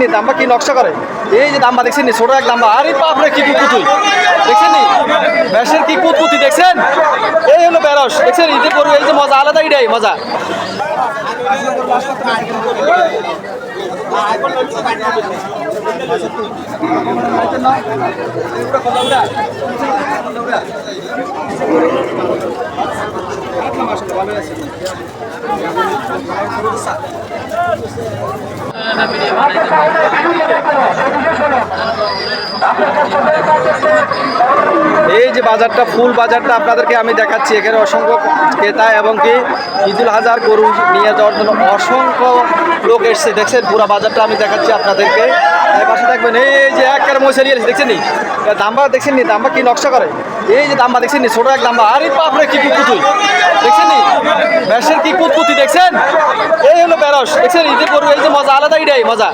নি দাম্বা কি নকশা করে, এই যে দাম্বা দেখছেন নি, ছোট এক দাম্বা, আরে বাপরে কি কুতকুতুই দেখছেন নি, ব্যাসের কি কুতকুতি দেখছেন, এই হলো বেরস দেখছেন, ঈদের পরে এই যে মজা আলাদা, এটাই মজা। এই যে বাজারটা, ফুল বাজারটা আপনাদেরকে আমি দেখাচ্ছি, এখানে অসংখ্য ক্রেতা এবং কি ঈদুল আজহার গরু নিয়ে যাওয়ার জন্য অসংখ্য লোক এসছে, দেখছেন পুরো বাজারটা আমি দেখাচ্ছি আপনাদেরকে, পাশে থাকবেন। এই যে এক মহিষা নিয়ে দেখছেন নি, দাম্বা দেখছেন নি, দাম্বা কি নকশা করে, এই যে দাম্বা দেখছেন নি, ছোট এক দাম্বা, আরে বাপরে কি কুতকুতুই দেখছেন নি, ব্যাসের কি কুতকুতি দেখছেন, এই হলো বেরস দেখছেন, ঈদের পরে এই যে মজা আলাদা, এটাই মজা।